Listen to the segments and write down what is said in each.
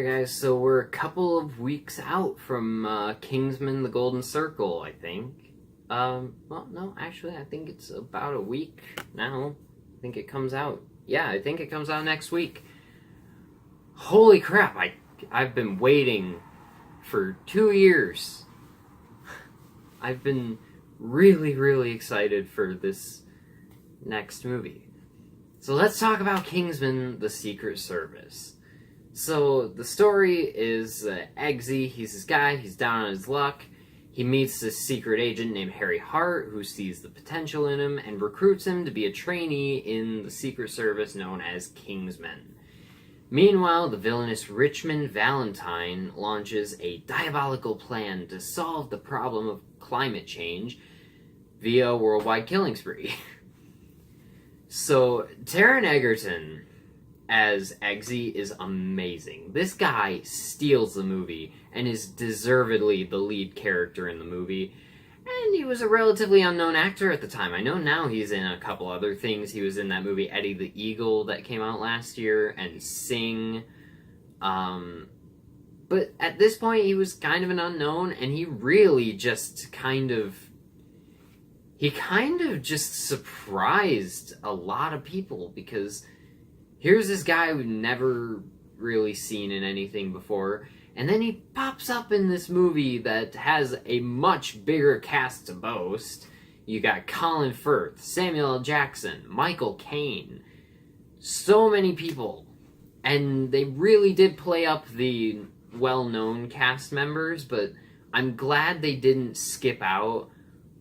Alright guys, so we're a couple of weeks out from Kingsman: The Golden Circle, I think. Well, no, actually, I think it's about a week now. I think it comes out. Yeah, I think it comes out next week. Holy crap, I've been waiting for 2 years. I've been really excited for this next movie. So let's talk about Kingsman: The Secret Service. So the story is Eggsy, he's this guy, he's down on his luck. He meets this secret agent named Harry Hart who sees the potential in him and recruits him to be a trainee in the Secret Service known as Kingsman. Meanwhile, the villainous Richmond Valentine launches a diabolical plan to solve the problem of climate change via a worldwide killing spree. So, Taron Egerton as Eggsy is amazing. This guy steals the movie and is deservedly the lead character in the movie. And he was a relatively unknown actor at the time. I know now he's in a couple other things. He was in that movie Eddie the Eagle that came out last year and Sing. But at this point he was kind of an unknown, and he really just kind of just surprised a lot of people, because here's this guy we've never really seen in anything before, and then he pops up in this movie that has a much bigger cast to boast. You got Colin Firth, Samuel L. Jackson, Michael Caine, so many people. And they really did play up the well-known cast members, but I'm glad they didn't skip out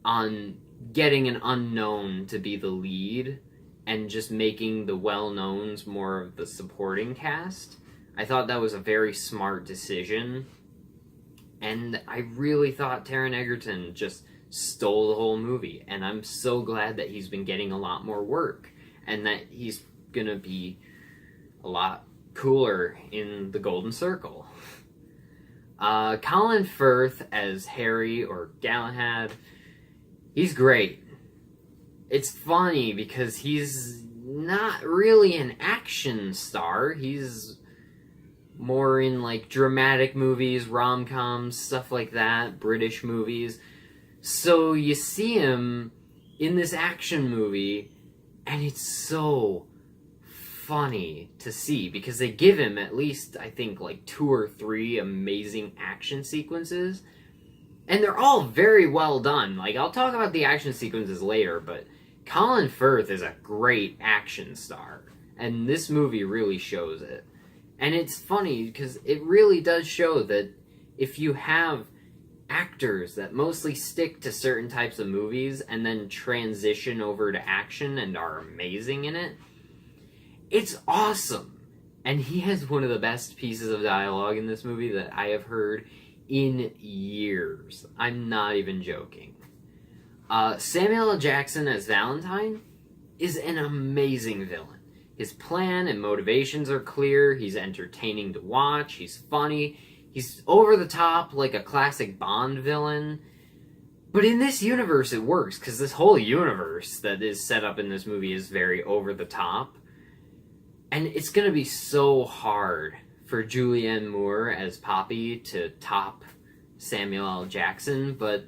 on getting an unknown to be the lead and just making the well-knowns more of the supporting cast. I thought that was a very smart decision, and I really thought Taron Egerton just stole the whole movie, and I'm so glad that he's been getting a lot more work, and that he's gonna be a lot cooler in The Golden Circle. Colin Firth as Harry, or Galahad, he's great. It's funny because he's not really an action star. He's more in like dramatic movies, rom-coms, stuff like that, British movies. So you see him in this action movie, and it's so funny to see because they give him at least, I think, like 2 or 3 amazing action sequences. And they're all very well done. Like, I'll talk about the action sequences later, but Colin Firth is a great action star, and this movie really shows it. And it's funny because it really does show that if you have actors that mostly stick to certain types of movies and then transition over to action and are amazing in it, it's awesome. And he has one of the best pieces of dialogue in this movie that I have heard in years. I'm not even joking. Samuel L. Jackson as Valentine is an amazing villain. His plan and motivations are clear, he's entertaining to watch, he's funny, he's over the top like a classic Bond villain. But in this universe it works, because this whole universe that is set up in this movie is very over the top. And it's gonna be so hard for Julianne Moore as Poppy to top Samuel L. Jackson, but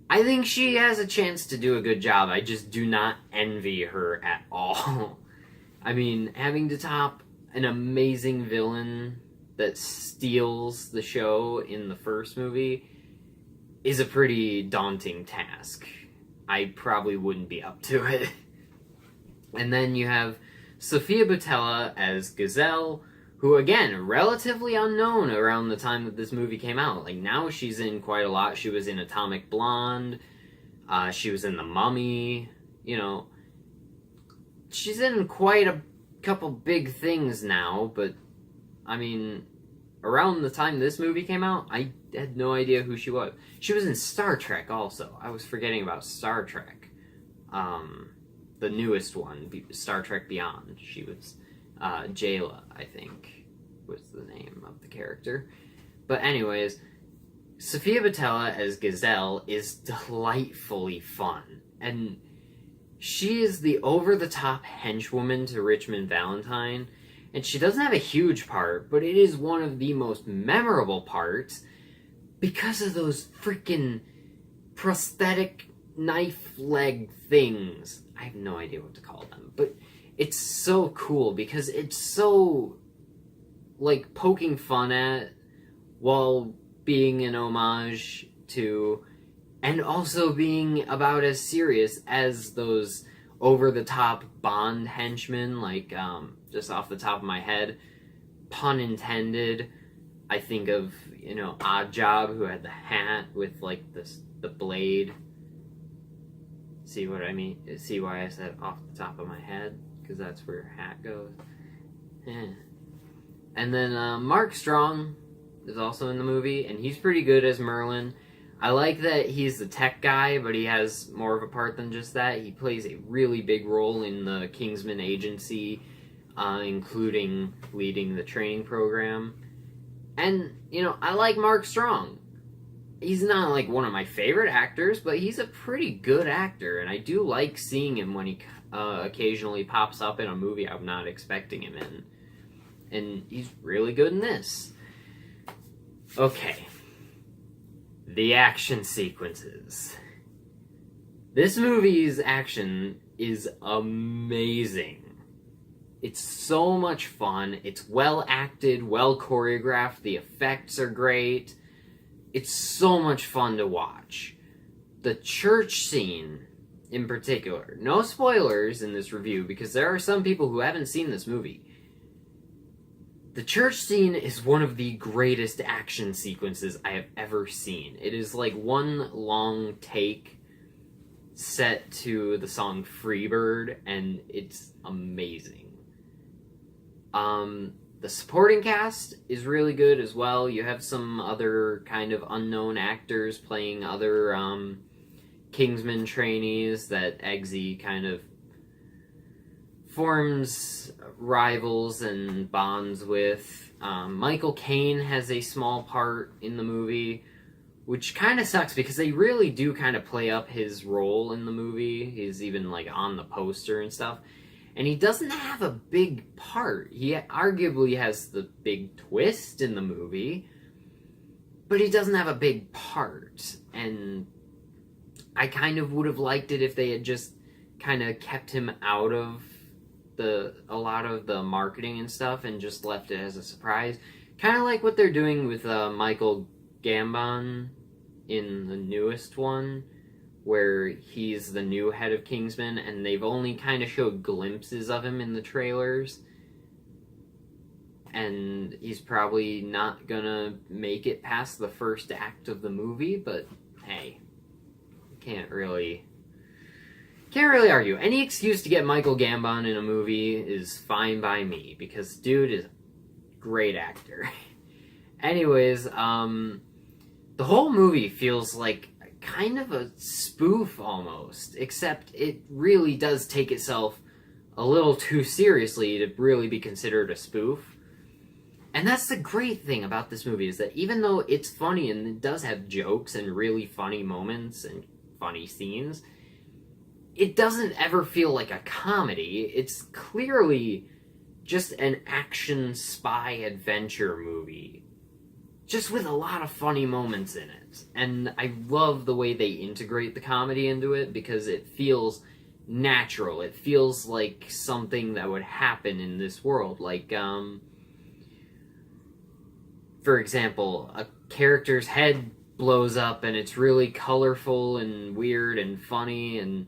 I think she has a chance to do a good job. I just do not envy her at all. I mean, having to top an amazing villain that steals the show in the first movie is a pretty daunting task. I probably wouldn't be up to it. And then you have Sofia Boutella as Gazelle, who, again, relatively unknown around the time that this movie came out. Like, now she's in quite a lot. She was in Atomic Blonde. She was in The Mummy. You know, she's in quite a couple big things now, but, I mean, around the time this movie came out, I had no idea who she was. She was in Star Trek, also. I was forgetting about Star Trek. The newest one, Star Trek Beyond. She was Jayla, I think, was the name of the character. But anyways, Sofia Boutella as Gazelle is delightfully fun. And she is the over-the-top henchwoman to Richmond Valentine, And she doesn't have a huge part, but it is one of the most memorable parts because of those freaking prosthetic knife leg things. I have no idea what to call them, but it's so cool because it's so, like, poking fun at while being an homage to, and also being about as serious as those over-the-top Bond henchmen, like, just off the top of my head, pun intended, I think of, Odd Job, who had the hat with, like, the blade. See what I mean? See why I said off the top of my head? Because that's where hat goes. Yeah. And then Mark Strong is also in the movie, and he's pretty good as Merlin. I like that he's the tech guy, but he has more of a part than just that. He plays a really big role in the Kingsman agency, including leading the training program. And, I like Mark Strong. He's not, like, one of my favorite actors, but he's a pretty good actor, and I do like seeing him when he occasionally pops up in a movie I'm not expecting him in. And he's really good in this. Okay. The action sequences. This movie's action is amazing. It's so much fun. It's well acted, well choreographed. The effects are great. It's so much fun to watch. The church scene, in particular. No spoilers in this review, because there are some people who haven't seen this movie. The church scene is one of the greatest action sequences I have ever seen. It is like one long take set to the song Freebird, and it's amazing. The supporting cast is really good as well. You have some other kind of unknown actors playing other Kingsman trainees that Eggsy kind of forms rivals and bonds with. Michael Caine has a small part in the movie, which kind of sucks because they really do kind of play up his role in the movie. He's even, like, on the poster and stuff. And he doesn't have a big part. He arguably has the big twist in the movie, but he doesn't have a big part. And I kind of would have liked it if they had just kind of kept him out of a lot of the marketing and stuff and just left it as a surprise. Kind of like what they're doing with Michael Gambon in the newest one, where he's the new head of Kingsman, and they've only kind of showed glimpses of him in the trailers. And he's probably not gonna make it past the first act of the movie, but hey, can't really argue. Any excuse to get Michael Gambon in a movie is fine by me, because dude is a great actor. Anyways, the whole movie feels like kind of a spoof almost, except it really does take itself a little too seriously to really be considered a spoof. And that's the great thing about this movie, is that even though it's funny and it does have jokes and really funny moments and funny scenes, it doesn't ever feel like a comedy. It's clearly just an action spy adventure movie, just with a lot of funny moments in it. And I love the way they integrate the comedy into it, because it feels natural. It feels like something that would happen in this world. Like, for example, a character's head blows up and it's really colorful and weird and funny,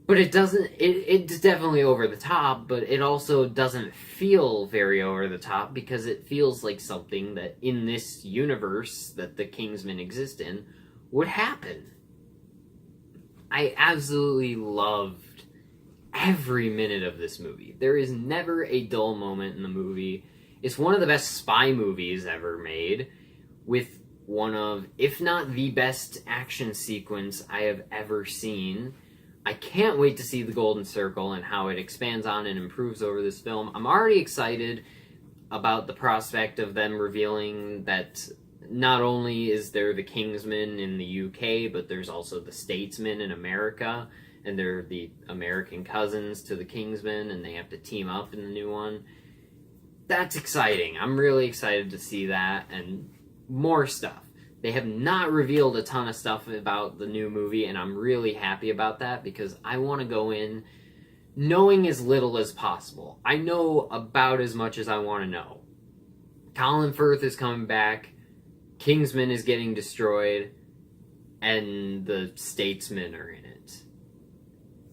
but it doesn't, it's definitely over the top, but it also doesn't feel very over the top, because it feels like something that in this universe that the Kingsmen exist in would happen. I absolutely loved every minute of this movie. There is never a dull moment in the movie. It's one of the best spy movies ever made, with one of, if not the best action sequence I have ever seen. I can't wait to see the Golden Circle and how it expands on and improves over this film. I'm already excited about the prospect of them revealing that not only is there the Kingsmen in the UK, but there's also the Statesmen in America, and they're the American cousins to the Kingsmen, and they have to team up in the new one. that's exciting. I'm really excited to see that and more stuff. They have not revealed a ton of stuff about the new movie, and I'm really happy about that because I want to go in knowing as little as possible. I know about as much as I want to know. Colin Firth is coming back, Kingsman is getting destroyed, and the Statesmen are in it.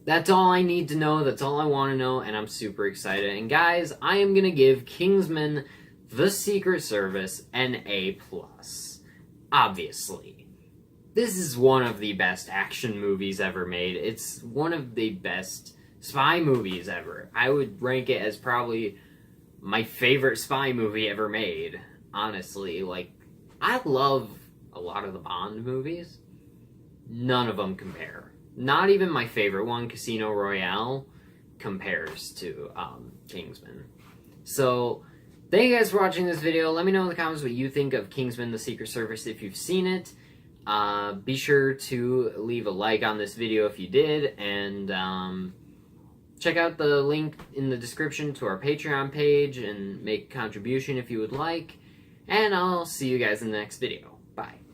That's all I need to know, that's all I want to know, and I'm super excited. And guys, I am going to give Kingsman: The Secret Service an A+. Obviously. This is one of the best action movies ever made. It's one of the best spy movies ever. I would rank it as probably my favorite spy movie ever made, honestly. Like, I love a lot of the Bond movies. None of them compare. Not even my favorite one, Casino Royale, compares to Kingsman. So, thank you guys for watching this video. Let me know in the comments what you think of Kingsman: The Secret Service if you've seen it. Be sure to leave a like on this video if you did, and check out the link in the description to our Patreon page and make a contribution if you would like. And I'll see you guys in the next video. Bye.